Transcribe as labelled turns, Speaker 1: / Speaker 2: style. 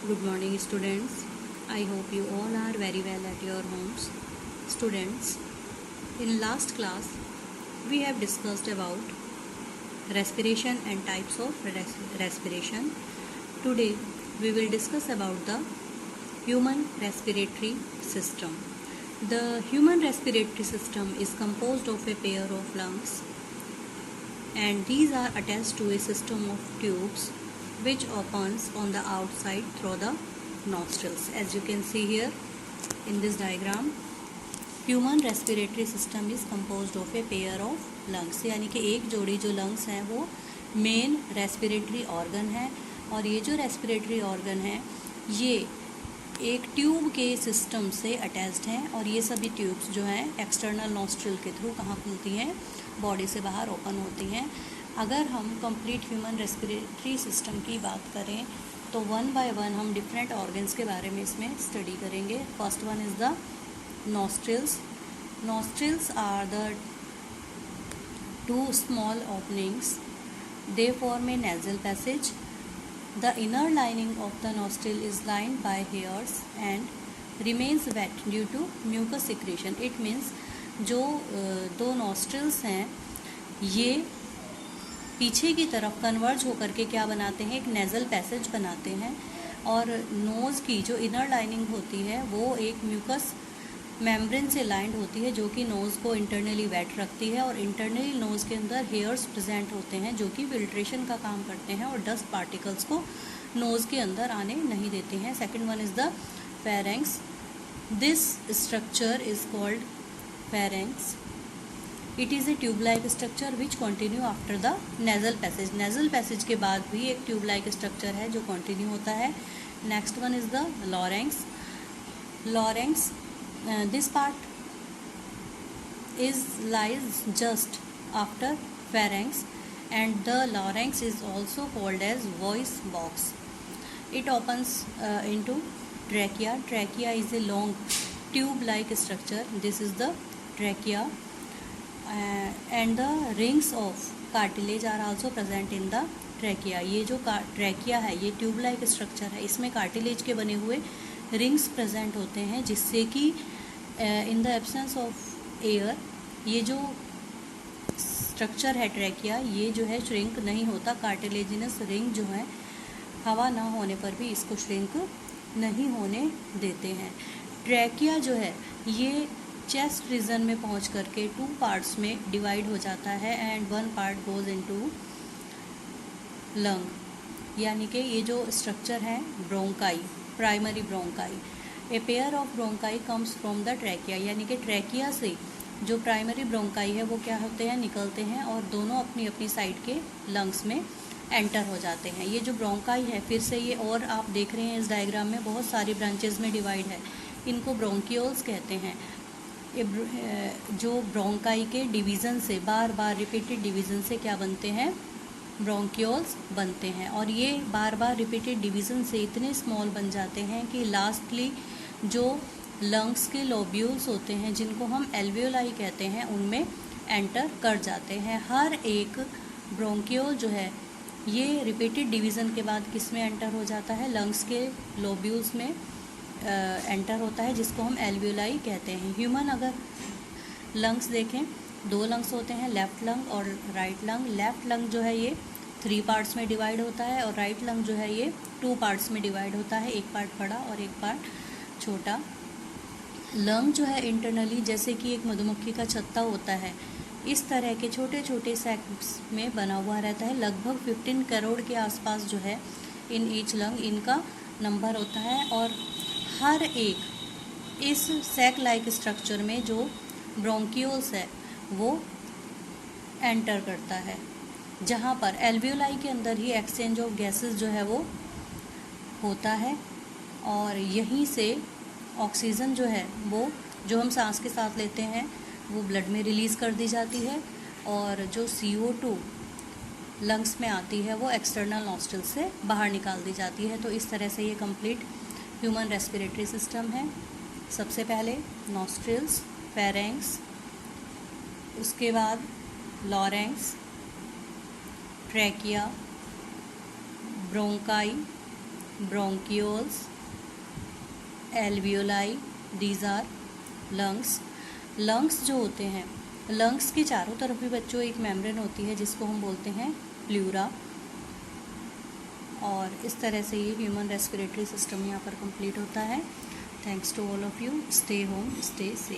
Speaker 1: Good morning, students. I hope you all are very well at your homes. Students, in last class, we have discussed about respiration and types of respiration. Today, we will discuss about the human respiratory system. The human respiratory system is composed of a pair of lungs, and these are attached to a system of tubes which opens on the outside through the nostrils. As you can see here in this diagram, human respiratory system is composed of a pair of lungs, यानी कि एक जोड़ी जो lungs हैं वो main respiratory organ है, और ये जो रेस्पिरेटरी ऑर्गन है ये एक ट्यूब के सिस्टम से अटैच्ड हैं, और ये सभी ट्यूब्स जो हैं एक्सटर्नल नॉस्ट्रिल के थ्रू कहाँ खुलती हैं, बॉडी से बाहर ओपन होती हैं। अगर हम कंप्लीट ह्यूमन रेस्पिरेटरी सिस्टम की बात करें तो वन बाय वन हम डिफरेंट ऑर्गन्स के बारे में इसमें स्टडी करेंगे। First one is the nostrils. Nostrils are the two small openings. They form a nasal passage. The inner lining of the nostril is lined by hairs and remains wet due to mucus secretion. It means जो दो nostrils हैं ये पीछे की तरफ converge होकर के क्या बनाते हैं, एक नेज़ल पैसेज बनाते हैं, और नोज़ की जो इनर लाइनिंग होती है वो एक म्यूकस मेम्ब्रेन से लाइंड होती है जो कि नोज़ को इंटरनली वेट रखती है, और इंटरनली नोज़ के अंदर हेयर्स प्रेजेंट होते हैं जो कि फिल्ट्रेशन का काम करते हैं और डस्ट पार्टिकल्स को नोज़ के अंदर आने नहीं देते हैं। Second one is the pharynx. This structure is called pharynx. It is a tube like structure which continue after the nasal passage. Nasal passage के बाद भी एक ट्यूब लाइक स्ट्रक्चर है जो कंटिन्यू होता है. Next one is the larynx. Larynx, this part lies just after pharynx, and the larynx is also called as voice box. It opens into trachea. Trachea is a long tube like structure. This is the trachea, and the rings of cartilage are also present in the trachea. ये जो trachea है ये tube like structure है, इसमें cartilage के बने हुए rings present होते हैं जिससे कि in the absence of air ये जो स्ट्रक्चर है ट्रैकिया ये जो है श्रिंक नहीं होता. कार्टिलेजिनस रिंग जो है हवा ना होने पर भी इसको श्रिंक नहीं होने देते हैं. ट्रैकिया जो है ये चेस्ट रीजन में पहुंच करके टू पार्ट्स में डिवाइड हो जाता है, and one part goes into lung. यानी कि ये जो स्ट्रक्चर है bronchi, primary bronchi. A pair of bronchi comes from the trachea, यानी कि ट्रैकिया से जो प्राइमरी ब्रोंकाई है वो क्या होते हैं, निकलते हैं और दोनों अपनी अपनी साइड के लंग्स में एंटर हो जाते हैं. ये जो ब्रोंकाई है फिर से ये, और आप देख रहे हैं इस डायग्राम में बहुत सारी ब्रांचेज में डिवाइड है, इनको ब्रोंकियोल्स कहते हैं. जो ब्रोंकाई के डिवीज़न से बार बार रिपीटेड डिवीज़न से क्या बनते हैं, ब्रोंकियोल्स बनते हैं, और ये बार बार रिपीटेड डिवीज़न से इतने स्मॉल बन जाते हैं कि लास्टली जो लंग्स के लोब्यूल्स होते हैं जिनको हम एल्वियोलाई कहते हैं उनमें एंटर कर जाते हैं. हर एक ब्रोंकियोल जो है ये रिपीटेड डिवीज़न के बाद किस में एंटर हो जाता है, लंग्स के लोब्यूल्स में एंटर होता है जिसको हम एल्वियोलाई कहते हैं. ह्यूमन अगर लंग्स देखें, दो लंग्स होते हैं, लेफ़्ट लंग और राइट लंग. लेफ़्ट लंग जो है ये 3 पार्ट्स में डिवाइड होता है, और राइट लंग जो है ये 2 पार्ट्स में डिवाइड होता है, एक पार्ट बड़ा और एक पार्ट छोटा. लंग जो है इंटरनली जैसे कि एक मधुमक्खी का छत्ता होता है, इस तरह के छोटे छोटे सैक्स में बना हुआ रहता है. लगभग 15 करोड़ के आसपास जो है इन ईच लंग इनका नंबर होता है, और हर एक इस सैक लाइक स्ट्रक्चर में जो ब्रोंकियोल्स है वो एंटर करता है, जहाँ पर एल्वियोलाई के अंदर ही एक्सचेंज ऑफ गैसेस जो है वो होता है, और यहीं से ऑक्सीजन जो है वो जो हम सांस के साथ लेते हैं वो ब्लड में रिलीज़ कर दी जाती है, और जो CO2 लंग्स में आती है वो एक्सटर्नल नॉस्ट्रिल से बाहर निकाल दी जाती है. तो इस तरह से ये कंप्लीट ह्यूमन रेस्पिरेटरी सिस्टम है. सबसे पहले नॉस्ट्रिल्स, फेरेंक्स, उसके बाद larynx, trachea, bronchi, bronchioles, alveoli, these are lungs. Lungs जो होते हैं, लंग्स के चारों तरफ भी बच्चों एक मेम्ब्रेन होती है जिसको हम बोलते हैं प्लूरा। और इस तरह से ये ह्यूमन रेस्पिरेटरी सिस्टम यहाँ पर कंप्लीट होता है। Thanks to all of you. Stay home, stay safe.